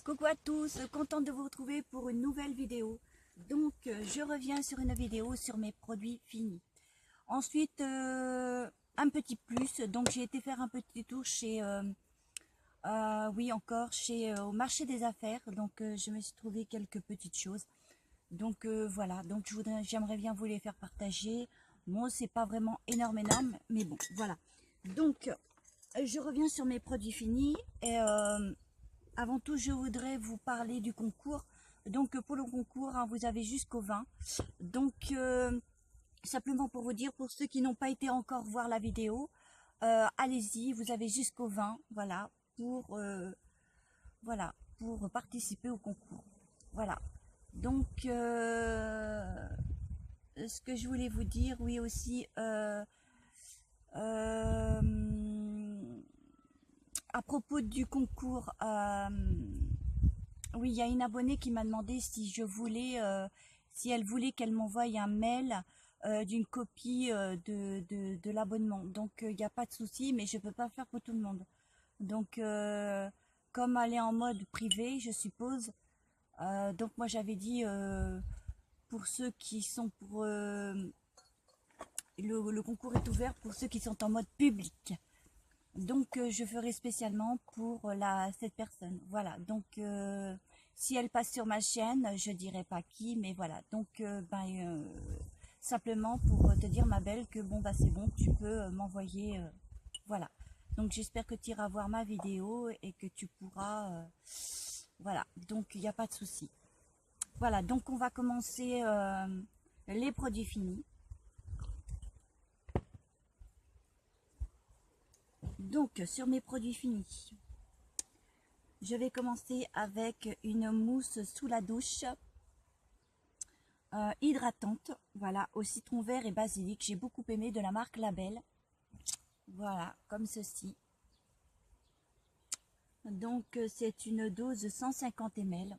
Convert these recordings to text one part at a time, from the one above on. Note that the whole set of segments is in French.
Coucou à tous, contente de vous retrouver pour une nouvelle vidéo. Donc, je reviens sur une vidéo sur mes produits finis. Ensuite, un petit plus. Donc, j'ai été faire un petit tour chez, oui, encore chez au marché des affaires. Donc, je me suis trouvé quelques petites choses. Donc, voilà. Donc, j'aimerais bien vous les faire partager. Bon, c'est pas vraiment énorme, mais bon, voilà. Donc, je reviens sur mes produits finis et avant tout, je voudrais vous parler du concours. Donc, pour le concours, hein, vous avez jusqu'au 20. Donc, simplement pour vous dire, pour ceux qui n'ont pas été encore voir la vidéo, allez-y, vous avez jusqu'au 20, voilà, pour participer au concours. Voilà. Donc, ce que je voulais vous dire, oui aussi, euh, à propos du concours, oui, il y a une abonnée qui m'a demandé si elle voulait qu'elle m'envoie un mail d'une copie de l'abonnement. Donc, il n'y a pas de souci, mais je ne peux pas faire pour tout le monde. Donc, comme elle est en mode privé, je suppose, donc moi j'avais dit pour ceux qui sont le concours est ouvert pour ceux qui sont en mode public. Donc, je ferai spécialement pour cette personne. Voilà. Donc, si elle passe sur ma chaîne, je dirai pas qui, mais voilà. Donc, simplement pour te dire, ma belle, que bon, bah, c'est bon, tu peux m'envoyer. Voilà. Donc, j'espère que tu iras voir ma vidéo et que tu pourras. Voilà. Donc, il n'y a pas de souci. Voilà. Donc, on va commencer les produits finis. Donc, sur mes produits finis, je vais commencer avec une mousse sous la douche hydratante, voilà, au citron vert et basilic. J'ai beaucoup aimé, de la marque Label. Voilà, comme ceci. Donc, c'est une dose de 150 ml.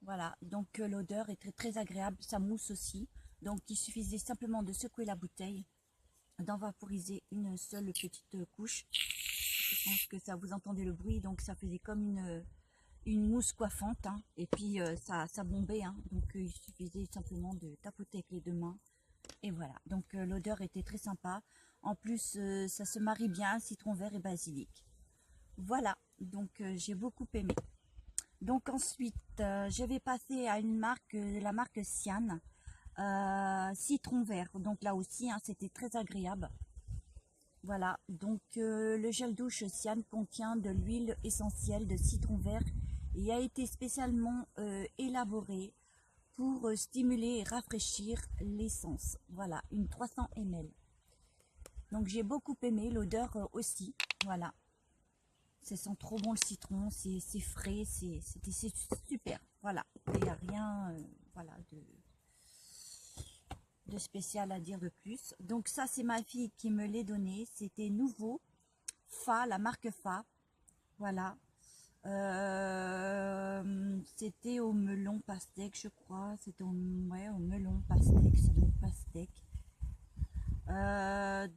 Voilà, donc l'odeur est très, très agréable, ça mousse aussi. Donc, il suffisait simplement de secouer la bouteille, d'en vaporiser une seule petite couche. Je pense que ça, vous entendez le bruit, donc ça faisait comme une mousse coiffante, hein. Et puis ça bombait, hein. Donc il suffisait simplement de tapoter avec les deux mains et voilà. Donc l'odeur était très sympa. En plus ça se marie bien, citron vert et basilic. Voilà, donc j'ai beaucoup aimé. Donc ensuite je vais passer à une marque, la marque Sian, citron vert. Donc là aussi, hein, c'était très agréable. Voilà, donc le gel douche Sian contient de l'huile essentielle de citron vert et a été spécialement élaboré pour stimuler et rafraîchir l'essence. Voilà, une 300 ml. Donc j'ai beaucoup aimé, l'odeur aussi. Voilà, ça sent trop bon le citron, c'est frais, c'est super. Voilà, il n'y a rien voilà, de spécial à dire de plus. Donc ça, c'est ma fille qui me l'est donné. C'était nouveau. Fa, la marque Fa. Voilà. C'était au melon pastèque, je crois. C'était ouais, au melon pastèque, ça doit être pastèque.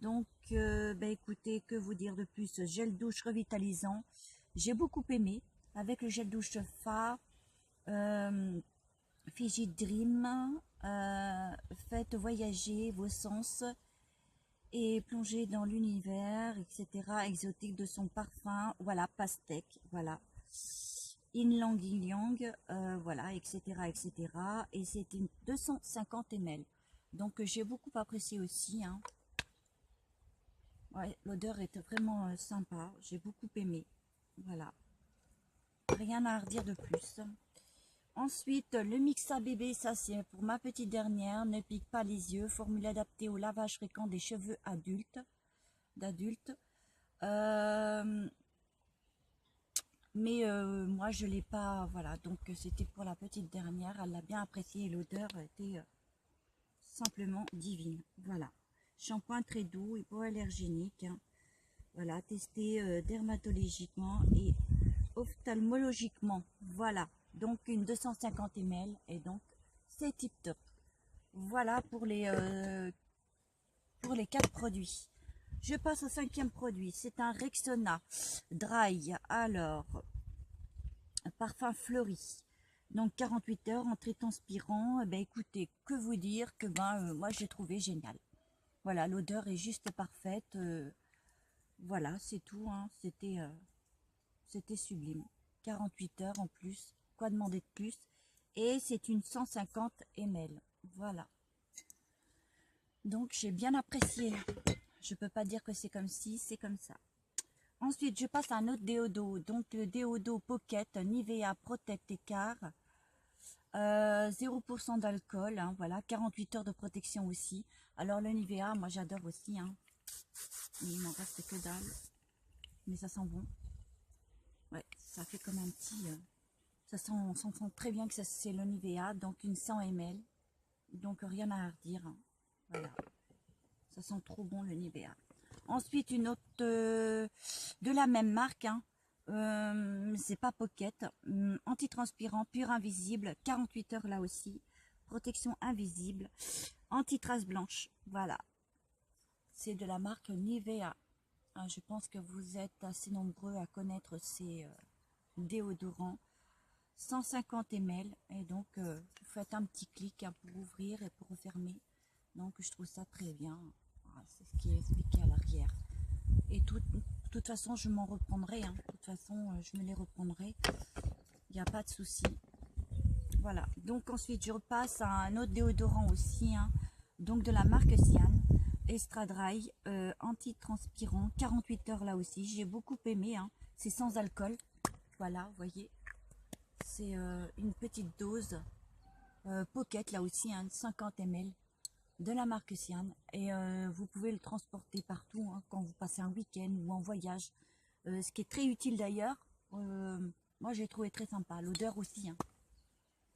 Donc, bah, écoutez, que vous dire de plus? Gel douche revitalisant. J'ai beaucoup aimé. Avec le gel douche Fa. Fiji Dream, faites voyager vos sens et plongez dans l'univers, etc. exotique de son parfum. Voilà, pastèque, voilà. Ylang Yang, voilà, etc., etc. Et c'était 250 ml. Donc j'ai beaucoup apprécié aussi, hein. Ouais, l'odeur était vraiment sympa. J'ai beaucoup aimé. Voilà. Rien à redire de plus. Ensuite, le Mixa bébé, ça c'est pour ma petite dernière, ne pique pas les yeux, formule adaptée au lavage fréquent des cheveux d'adultes. Mais moi je l'ai pas, voilà, donc c'était pour la petite dernière, elle l'a bien apprécié et l'odeur était simplement divine. Voilà, shampoing très doux, hypoallergénique, hein. Voilà, testé dermatologiquement et ophtalmologiquement, voilà. Donc une 250 ml et donc c'est tip top. Voilà pour les 4 produits. Je passe au 5e produit. C'est un Rexona Dry. Alors, parfum fleuri. Donc 48 heures en transpirant. Ben écoutez, que vous dire que moi j'ai trouvé génial. Voilà, l'odeur est juste parfaite. Voilà, c'est tout. Hein. C'était sublime. 48 heures en plus. Quoi demander de plus? Et c'est une 150 ml. Voilà. Donc j'ai bien apprécié. Je peux pas dire que c'est comme si, c'est comme ça. Ensuite, je passe à un autre déodo. Donc le déodo Pocket Nivea Protect Écart. 0% d'alcool. Hein, voilà, 48 heures de protection aussi. Alors le Nivea, moi j'adore aussi. Hein. Il m'en reste que dalle. Mais ça sent bon. Ouais, ça fait comme un petit... on sent très bien que c'est le Nivea. Donc une 100 ml. Donc rien à redire. Hein. Voilà. Ça sent trop bon le Nivea. Ensuite, une autre de la même marque. Hein. C'est pas Pocket. Antitranspirant, pur invisible. 48 heures là aussi. Protection invisible. Anti-trace blanche. Voilà. C'est de la marque Nivea. Hein, je pense que vous êtes assez nombreux à connaître ces déodorants. 150 ml. Et donc, vous faites un petit clic hein, pour ouvrir et pour refermer. Donc, je trouve ça très bien. C'est ce qui est expliqué à l'arrière. Et de toute façon, je m'en reprendrai. Hein. De toute façon, je me les reprendrai. Il n'y a pas de souci. Voilà. Donc ensuite, je repasse à un autre déodorant aussi. Hein. Donc de la marque Cian. Extra Dry. Anti-transpirant. 48 heures là aussi. J'ai beaucoup aimé. Hein. C'est sans alcool. Voilà, vous voyez. C'est une petite dose. Pocket là aussi. Hein, 50 ml. De la marque Cian et vous pouvez le transporter partout hein, quand vous passez un week-end ou en voyage, ce qui est très utile d'ailleurs. Moi j'ai trouvé très sympa, l'odeur aussi hein.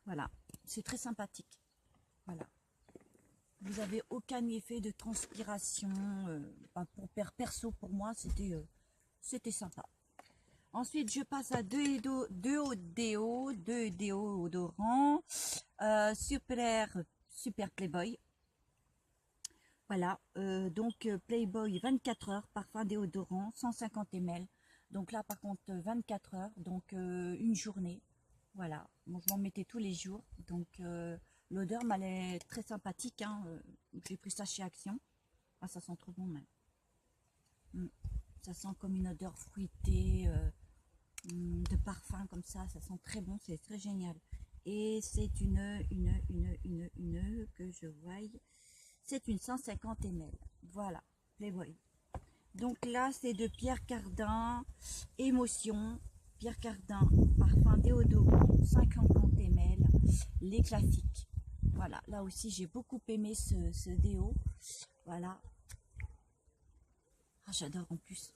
Voilà, c'est très sympathique. Voilà, vous avez aucun effet de transpiration. Pour perso pour moi c'était sympa. Ensuite je passe à deux déodorants super Playboy. Voilà, donc Playboy 24 heures, parfum déodorant, 150 ml. Donc là, par contre, 24 heures, donc une journée. Voilà, bon, je m'en mettais tous les jours. Donc l'odeur m'allait très sympathique. Hein, j'ai pris ça chez Action. Ah, ça sent trop bon même. Ça sent comme une odeur fruitée, de parfum comme ça sent très bon, c'est très génial. Et c'est une que je voie. C'est une 150 ml. Voilà, Playboy. Donc là, c'est de Pierre Cardin, Émotion. Pierre Cardin, parfum déodorant, 50 ml. Les classiques. Voilà, là aussi, j'ai beaucoup aimé ce déo. Voilà. Ah, j'adore en plus.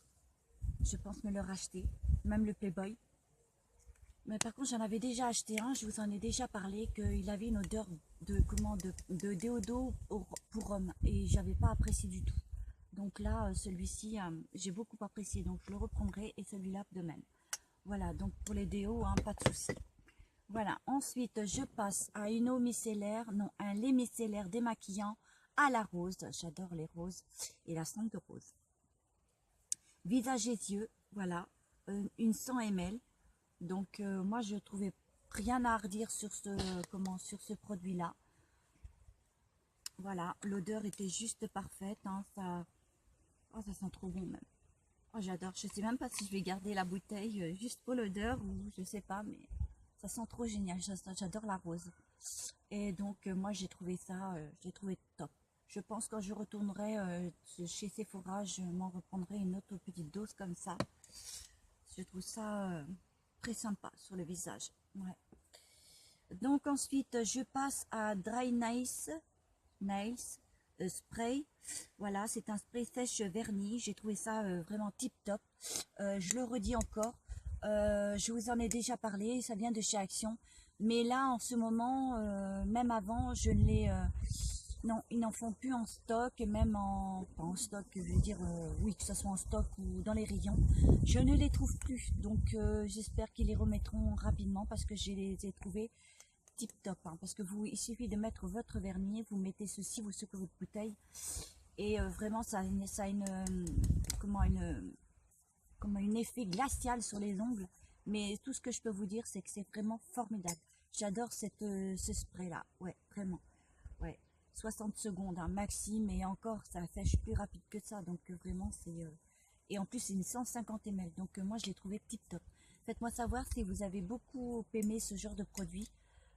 Je pense me le racheter. Même le Playboy. Mais par contre, j'en avais déjà acheté un, je vous en ai déjà parlé, qu'il avait une odeur de déodo pour homme. Et j'avais pas apprécié du tout. Donc là, celui-ci, j'ai beaucoup apprécié. Donc je le reprendrai et celui-là de même. Voilà, donc pour les déos, hein, pas de souci. Voilà, ensuite, je passe à une eau micellaire, non, un lait micellaire démaquillant à la rose. J'adore les roses et la cendre de rose. Visage et yeux, voilà, une 100 ml. Donc moi je trouvais rien à redire sur ce produit là. Voilà, l'odeur était juste parfaite hein, ça sent trop bon même. Oh, j'adore, je sais même pas si je vais garder la bouteille juste pour l'odeur ou je sais pas, mais ça sent trop génial. J'adore la rose et donc moi j'ai trouvé ça j'ai trouvé top. Je pense que quand je retournerai chez Sephora, je m'en reprendrai une autre petite dose comme ça. Je trouve ça très sympa sur le visage. Ouais. Donc ensuite, je passe à Dry Nails Spray. Voilà, c'est un spray sèche vernis. J'ai trouvé ça vraiment tip top. Je le redis encore. Je vous en ai déjà parlé. Ça vient de chez Action. Mais là, en ce moment, même avant, je ne l'ai... non, ils n'en font plus en stock, et même pas en stock, je veux dire, oui, que ce soit en stock ou dans les rayons. Je ne les trouve plus, donc j'espère qu'ils les remettront rapidement parce que je les ai trouvés tip top. Hein, parce que il suffit de mettre votre vernis, vous mettez ceci, vous secouez votre bouteille, et vraiment ça a une effet glacial sur les ongles, Mais tout ce que je peux vous dire, c'est que c'est vraiment formidable. J'adore ce spray-là. Ouais, vraiment. Ouais, 60 secondes, un maxi, mais encore, ça sèche plus rapide que ça. Donc, vraiment, c'est... Et en plus, c'est une 150 ml. Donc, moi, je l'ai trouvé tip top. Faites-moi savoir si vous avez beaucoup aimé ce genre de produit.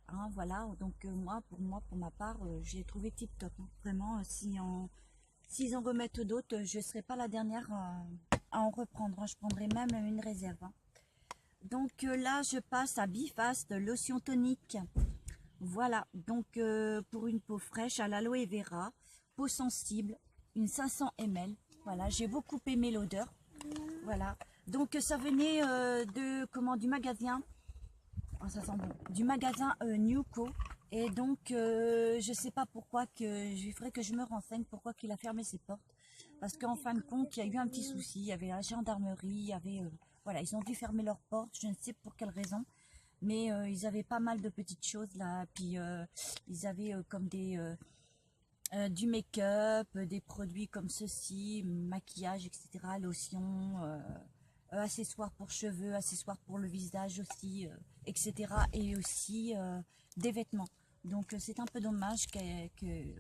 Hein, voilà, donc pour ma part, j'ai trouvé tip top. Hein. Vraiment, s'ils en remettent d'autres, je ne serai pas la dernière à en reprendre. Hein. Je prendrai même une réserve. Hein. Donc là, je passe à Bifast lotion tonique. Voilà, donc pour une peau fraîche à l'aloe vera, peau sensible, une 500 ml. Voilà, j'ai beaucoup aimé l'odeur. Voilà, donc ça venait du magasin. Oh, ça sent bon. Du magasin Newco. Et donc, je sais pas pourquoi il faudrait que je me renseigne pourquoi il a fermé ses portes. Parce qu'en fin de compte, il y a eu un petit souci. Il y avait la gendarmerie, il y avait, voilà, ils ont dû fermer leurs portes. Je ne sais pour quelle raison. Mais ils avaient pas mal de petites choses là. Puis, ils avaient comme du make-up, des produits comme ceci, maquillage, etc., lotion, accessoires pour cheveux, accessoires pour le visage aussi, etc. Et aussi des vêtements. Donc c'est un peu dommage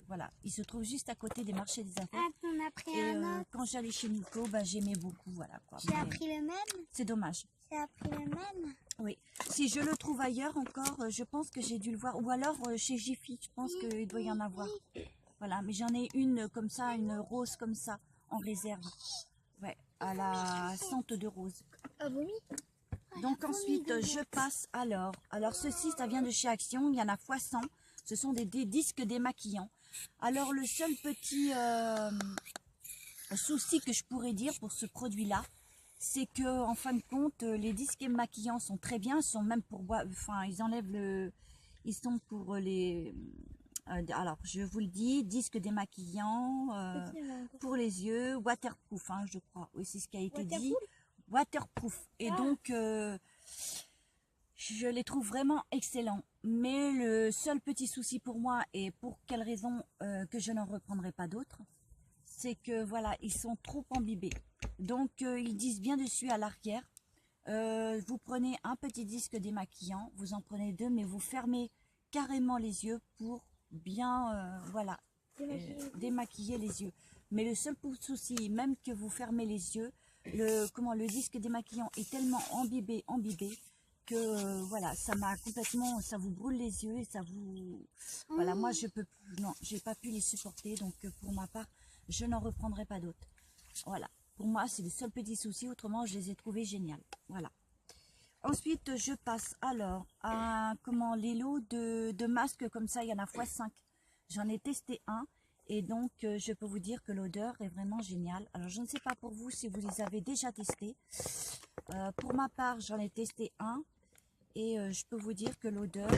voilà, il se trouve juste à côté des marchés des affaires. Ah, on a pris Et un autre. quand j'allais chez Nico, bah, j'aimais beaucoup, voilà quoi. Tu as pris le même? C'est dommage. Tu as pris le même? Oui, si je le trouve ailleurs encore, je pense que j'ai dû le voir. Ou alors chez Jiffy, je pense qu'il doit y en avoir. Voilà, mais j'en ai une comme ça, une rose comme ça, en réserve. Ouais, à la sente de rose. Ah, vomi? Donc ensuite, je passe alors. Alors ceci, ça vient de chez Action, il y en a fois 100. Ce sont des disques démaquillants. Alors le seul petit souci que je pourrais dire pour ce produit-là, c'est que en fin de compte, les disques démaquillants sont très bien. Ils sont même pour boire, enfin ils enlèvent le... Ils sont pour les... alors, je vous le dis, disque démaquillant pour les yeux, waterproof, hein, je crois. Oui, c'est ce qui a été dit. Waterproof. Et donc, je les trouve vraiment excellents. Mais le seul petit souci pour moi, et pour quelle raison que je n'en reprendrai pas d'autres, c'est que, voilà, ils sont trop imbibés. Donc, ils disent bien dessus à l'arrière, vous prenez un petit disque démaquillant, vous en prenez deux, mais vous fermez carrément les yeux pour bien, voilà, démaquiller les yeux. Mais le seul souci, même que vous fermez les yeux, le disque démaquillant est tellement imbibé que voilà, ça m'a complètement, ça vous brûle les yeux et ça vous, voilà, moi je peux plus, non, j'ai pas pu les supporter, donc pour ma part, je n'en reprendrai pas d'autres. Voilà, pour moi c'est le seul petit souci, autrement je les ai trouvés géniales. Voilà. Ensuite, je passe alors à les lots de masques comme ça, il y en a x5. J'en ai testé un et donc je peux vous dire que l'odeur est vraiment géniale. Alors je ne sais pas pour vous si vous les avez déjà testés. Pour ma part, j'en ai testé un et je peux vous dire que l'odeur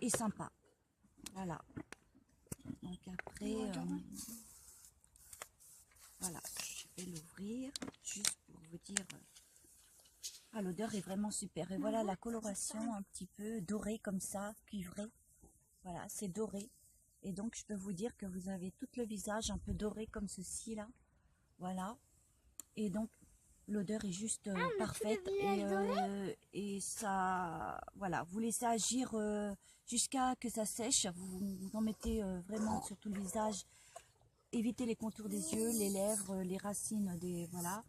est sympa. Voilà. Donc après, voilà, je vais l'ouvrir juste pour vous dire... Ah, l'odeur est vraiment super. Et voilà la coloration un petit peu dorée comme ça, cuivrée. Voilà, c'est doré. Et donc, je peux vous dire que vous avez tout le visage un peu doré comme ceci, là. Voilà. Et donc, l'odeur est juste parfaite. Et ça, voilà, vous laissez agir jusqu'à que ça sèche. Vous en mettez vraiment sur tout le visage. Évitez les contours des yeux, les lèvres, les racines des... Voilà.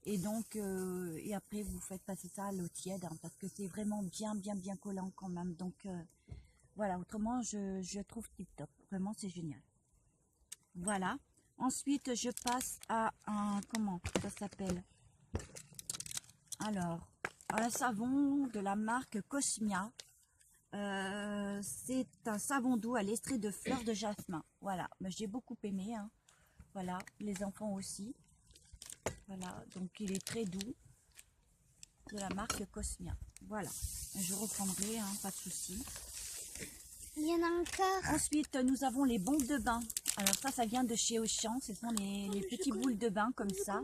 Et donc, et après, vous faites passer ça à l'eau tiède, hein, parce que c'est vraiment bien collant quand même. Donc, voilà, autrement, je trouve tip top. Vraiment, c'est génial. Voilà. Ensuite, je passe à un, comment ça s'appelle? Alors, un savon de la marque Cosmia. C'est un savon doux à l'extrait de fleurs de jasmin. Voilà, j'ai beaucoup aimé. Hein. Voilà, les enfants aussi. Voilà, donc il est très doux, de la marque Cosmia. Voilà, je reprendrai, hein, pas de souci. Il y en a encore. Ensuite, nous avons les bombes de bain. Alors ça vient de chez Auchan. Ce sont les petits boules de bain comme ça.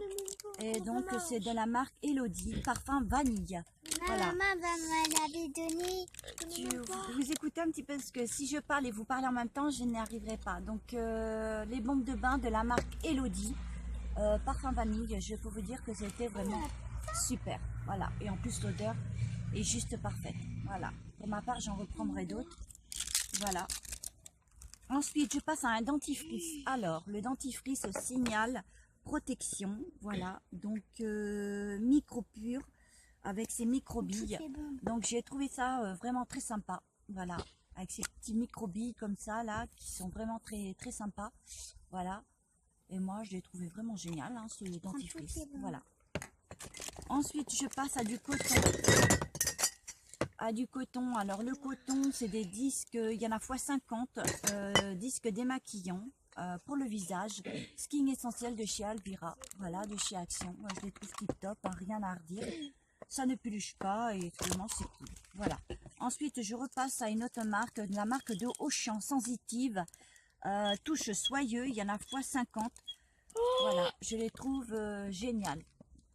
Et donc, c'est de la marque Elodie, parfum vanille. Voilà. Maman m'avait donné. Vous écoutez un petit peu, parce que si je parle et vous parlez en même temps, je n'y arriverai pas. Donc, les bombes de bain de la marque Elodie. Parfum vanille, je peux vous dire que c'était vraiment super. Voilà, et en plus l'odeur est juste parfaite. Voilà, pour ma part j'en reprendrai d'autres. Voilà. Ensuite je passe à un dentifrice. Alors le dentifrice Signal Protection, voilà, donc micro pur avec ses microbilles. Donc j'ai trouvé ça vraiment très sympa. Voilà, avec ces petits microbilles comme ça là, qui sont vraiment très très sympas. Voilà, et moi je l'ai trouvé vraiment génial, hein, ce dentifrice. Voilà. Ensuite je passe à du coton. Du coton, alors le coton c'est des disques, il y en a x50, disques démaquillants pour le visage, Skin Essentiel de chez Alvira, voilà, de chez Action. Moi je les trouve tip top, hein, rien à redire, ça ne peluche pas et vraiment c'est cool. Voilà, ensuite je repasse à une autre marque, la marque de Auchan, Sensitive, touche soyeux, il y en a x50, voilà, je les trouve géniales.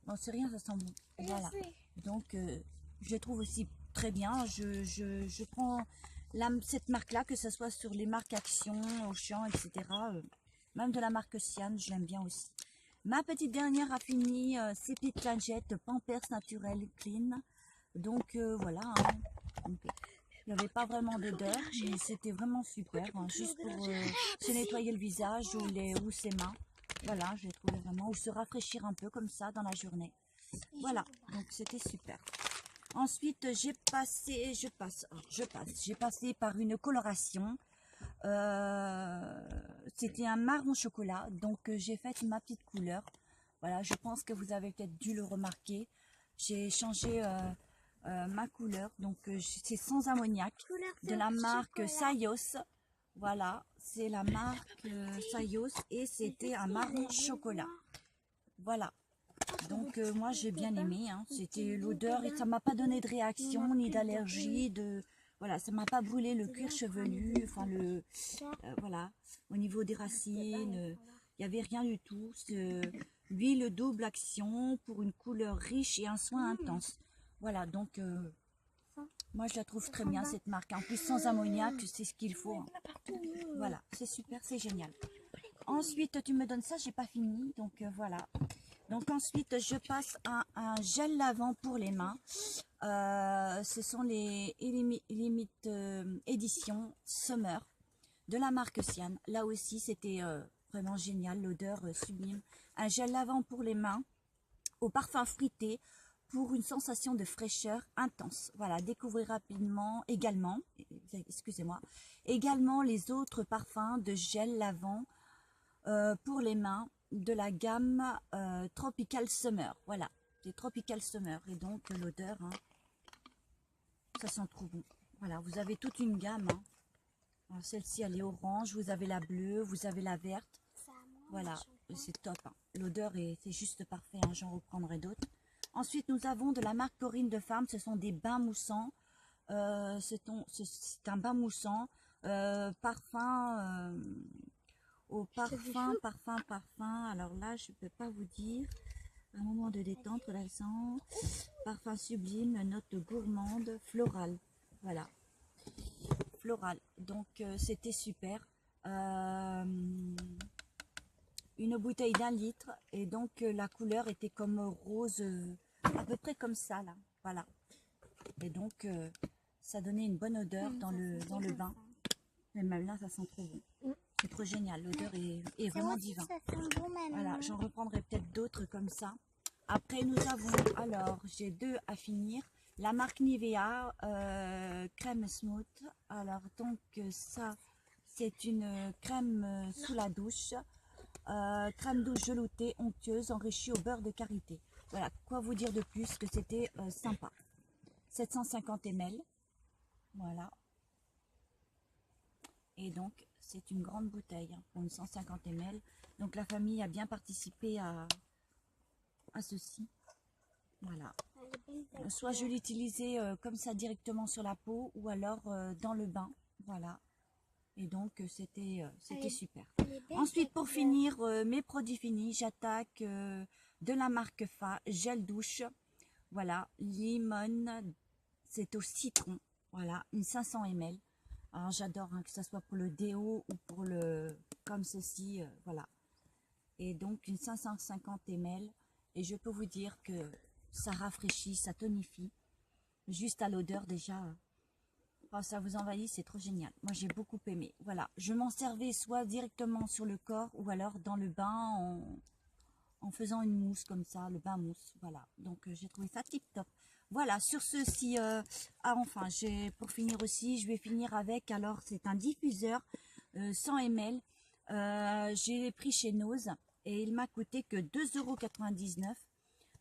Bon, c'est rien, ça sent bon, voilà, donc je les trouve aussi très bien. Je prends cette marque là, que ce soit sur les marques Action, Auchan, etc. Même de la marque Sian, je l'aime bien aussi. Ma petite dernière a fini, c'est Pete Lingette Pampers Naturel Clean. Donc voilà, hein. Donc, il n'y avait pas vraiment d'odeur, mais c'était vraiment super, hein, juste pour se nettoyer le visage ou ses mains. Voilà, j'ai trouvé vraiment, ou se rafraîchir un peu comme ça dans la journée. Voilà, donc c'était super. Ensuite, j'ai passé par une coloration. C'était un marron chocolat, donc j'ai fait ma petite couleur. Voilà, je pense que vous avez peut-être dû le remarquer. J'ai changé ma couleur, donc c'est sans ammoniac, de la marque Sayos. Voilà, c'est la marque Sayos et c'était un marron chocolat. Voilà. Donc moi j'ai bien aimé, hein. C'était l'odeur et ça m'a pas donné de réaction ni d'allergie, voilà, ça m'a pas brûlé le cuir chevelu, enfin voilà, au niveau des racines, il n'y avait rien du tout. L'huile double action pour une couleur riche et un soin intense. Voilà, donc moi je la trouve très bien cette marque. En plus sans ammoniac, c'est ce qu'il faut, hein. Voilà, c'est super, c'est génial. Ensuite tu me donnes ça, j'ai pas fini, donc voilà. Donc ensuite, je passe à un gel lavant pour les mains. Ce sont les Limite Edition Summer de la marque Sian. Là aussi, c'était vraiment génial, l'odeur sublime. Un gel lavant pour les mains au parfum fruité pour une sensation de fraîcheur intense. Voilà, découvrez rapidement également, excusez-moi, également les autres parfums de gel lavant pour les mains de la gamme Tropical Summer. Voilà, c'est Tropical Summer et donc l'odeur, hein, ça sent trop bon. Voilà, vous avez toute une gamme, hein. Celle-ci elle est orange, vous avez la bleue, vous avez la verte. Voilà, c'est top, hein. L'odeur c'est juste parfait, hein. J'en reprendrai d'autres. Ensuite nous avons de la marque Corinne de Femme, ce sont des bains moussants. C'est un bain moussant parfum au parfum. Alors là, je peux pas vous dire. Un moment de détente, relaxant. Parfum sublime, note gourmande, florale. Voilà. Floral. Donc, c'était super. Une bouteille d'1 litre. Et donc, la couleur était comme rose, à peu près comme ça, là. Voilà. Et donc, ça donnait une bonne odeur dans le bain. Mais même là, ça sent trop bon. C'est trop génial, l'odeur est vraiment divin. Voilà, j'en reprendrai peut-être d'autres comme ça. Après, nous avons, alors, j'ai deux à finir. La marque Nivea, crème smooth. Alors, donc, ça, c'est une crème sous la douche. Crème douche veloutée, onctueuse, enrichie au beurre de karité. Voilà, quoi vous dire de plus que c'était sympa. 750 ml. Voilà. Et donc, c'est une grande bouteille, hein, pour une 150 ml. Donc, la famille a bien participé à ceci. Voilà. Soit je l'utilisais comme ça directement sur la peau, ou alors dans le bain. Voilà. Et donc, c'était super. Ensuite, pour finir, mes produits finis, j'attaque de la marque Fa, gel douche. Voilà. Limon, c'est au citron. Voilà. Une 500 ml. Alors j'adore, hein, que ce soit pour le déo ou pour comme ceci, voilà. Et donc une 550 ml. Et je peux vous dire que ça rafraîchit, ça tonifie. Juste à l'odeur déjà, enfin, ça vous envahit, c'est trop génial. Moi j'ai beaucoup aimé. Voilà, je m'en servais soit directement sur le corps ou alors dans le bain en faisant une mousse comme ça, le bain mousse. Voilà, donc j'ai trouvé ça tip top. Voilà, sur ceci, enfin, pour finir aussi, je vais finir avec, alors c'est un diffuseur 100 ml. J'ai pris chez Nose et il m'a coûté que 2,99 €.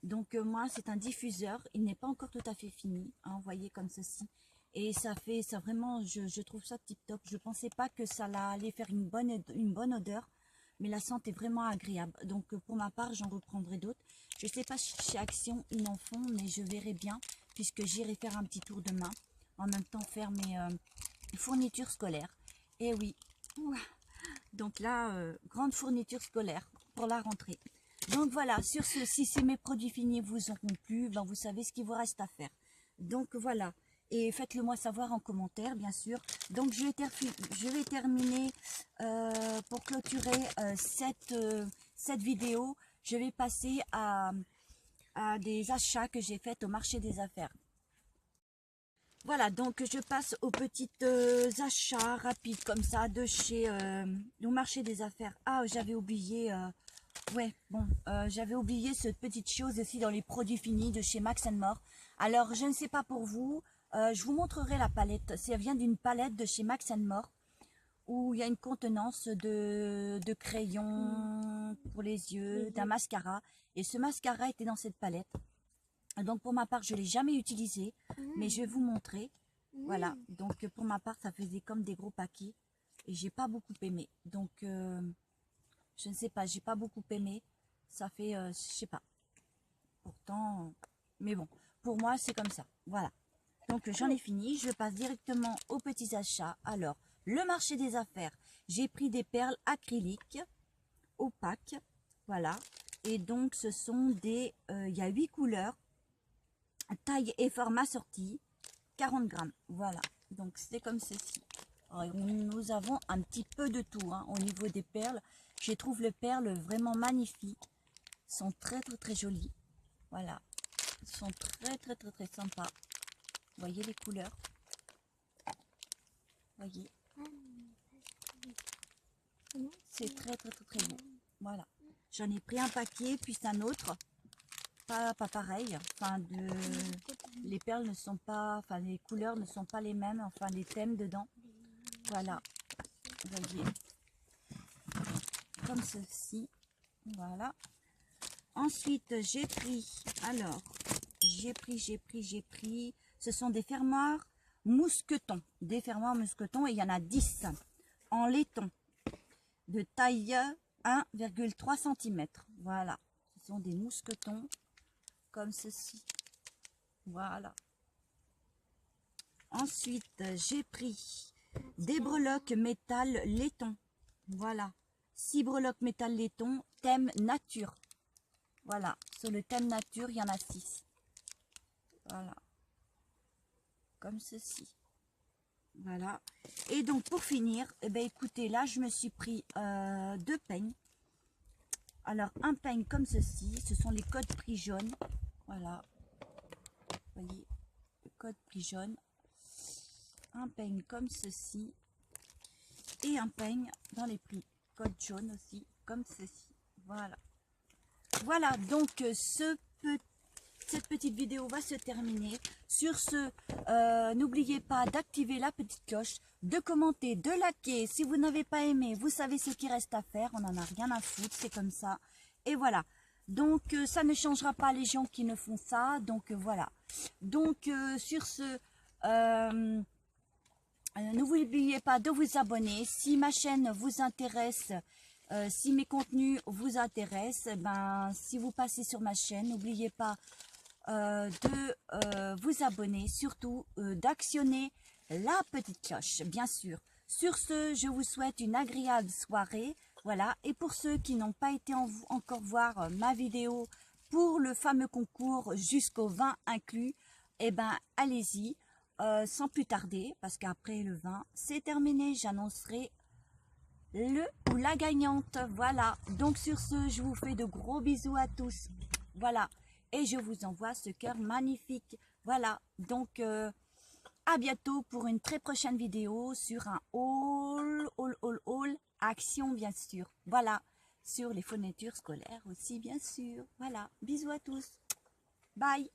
Donc moi c'est un diffuseur, il n'est pas encore tout à fait fini, hein, vous voyez comme ceci. Et ça vraiment, je trouve ça tip top. Je pensais pas que ça allait faire une bonne odeur, mais la sente est vraiment agréable. Donc pour ma part, j'en reprendrai d'autres. Je sais pas si chez Action ils en font, mais je verrai bien, puisque j'irai faire un petit tour demain, en même temps faire mes fournitures scolaires. Et oui, ouah. Donc là, grande fourniture scolaire pour la rentrée. Donc voilà, sur ce, si mes produits finis vous auront plu, ben vous savez ce qu'il vous reste à faire. Donc voilà, et faites-le moi savoir en commentaire, bien sûr. Donc je vais terminer, pour clôturer cette vidéo, je vais passer à des achats que j'ai faits au marché des affaires. Voilà, donc je passe aux petites achats rapides comme ça de chez au marché des affaires. Ah, j'avais oublié, j'avais oublié cette petite chose aussi dans les produits finis de chez Max & More. Alors, je ne sais pas pour vous, je vous montrerai la palette. Ça vient d'une palette de chez Max & More où il y a une contenance de crayons pour les yeux, d'un mascara. Et ce mascara était dans cette palette. Donc pour ma part, je ne l'ai jamais utilisé, mais je vais vous montrer. Voilà, donc pour ma part, ça faisait comme des gros paquets et j'ai pas beaucoup aimé. Donc je ne sais pas, j'ai pas beaucoup aimé. Ça fait, je sais pas. Pourtant, mais bon, pour moi c'est comme ça. Voilà. Donc j'en ai fini, je passe directement aux petits achats. Alors, le marché des affaires, j'ai pris des perles acryliques opaques. Voilà. Et donc ce sont des, il y a 8 couleurs. Taille et format sorti, 40 grammes. Voilà, donc c'est comme ceci. Alors, nous avons un petit peu de tout hein, au niveau des perles. Je trouve les perles vraiment magnifiques. Elles sont très jolies. Voilà, elles sont très sympas. Vous voyez les couleurs. Voyez. C'est très beau. Voilà. J'en ai pris un paquet, puis un autre. Pas pareil, enfin les perles ne sont pas, enfin les couleurs ne sont pas les mêmes, enfin les thèmes dedans. Voilà, vous voyez, comme ceci. Voilà. Ensuite j'ai pris, alors j'ai pris, ce sont des fermoirs mousquetons, et il y en a 10 en laiton de taille 1,3 cm. Voilà, ce sont des mousquetons. Comme ceci. Voilà. Ensuite, j'ai pris des breloques métal laiton. Voilà. 6 breloques métal laiton, thème nature. Voilà. Sur le thème nature, il y en a 6. Voilà. Comme ceci. Voilà. Et donc, pour finir, eh bien, écoutez, là, je me suis pris 2 peignes. Alors, un peigne comme ceci. Ce sont les codes prix jaunes. Voilà, vous voyez, le code prix jaune, un peigne comme ceci, et un peigne dans les prix code jaune aussi, comme ceci. Voilà, voilà, donc cette petite vidéo va se terminer. Sur ce, n'oubliez pas d'activer la petite cloche, de commenter, de liker. Si vous n'avez pas aimé, vous savez ce qu'il reste à faire, on n'en a rien à foutre, c'est comme ça, et voilà. Donc, ça ne changera pas les gens qui ne font ça. Donc, voilà. Donc, sur ce, n'oubliez pas de vous abonner. Si ma chaîne vous intéresse, si mes contenus vous intéressent, ben, si vous passez sur ma chaîne, n'oubliez pas de vous abonner. Surtout, d'actionner la petite cloche, bien sûr. Sur ce, je vous souhaite une agréable soirée. Voilà, et pour ceux qui n'ont pas été encore voir ma vidéo pour le fameux concours jusqu'au 20 inclus, eh ben allez-y, sans plus tarder, parce qu'après le 20, c'est terminé, j'annoncerai le ou la gagnante. Voilà, donc sur ce, je vous fais de gros bisous à tous. Voilà, et je vous envoie ce cœur magnifique. Voilà, donc à bientôt pour une très prochaine vidéo sur un haul action bien sûr. Voilà, sur les fournitures scolaires aussi bien sûr. Voilà, bisous à tous. Bye.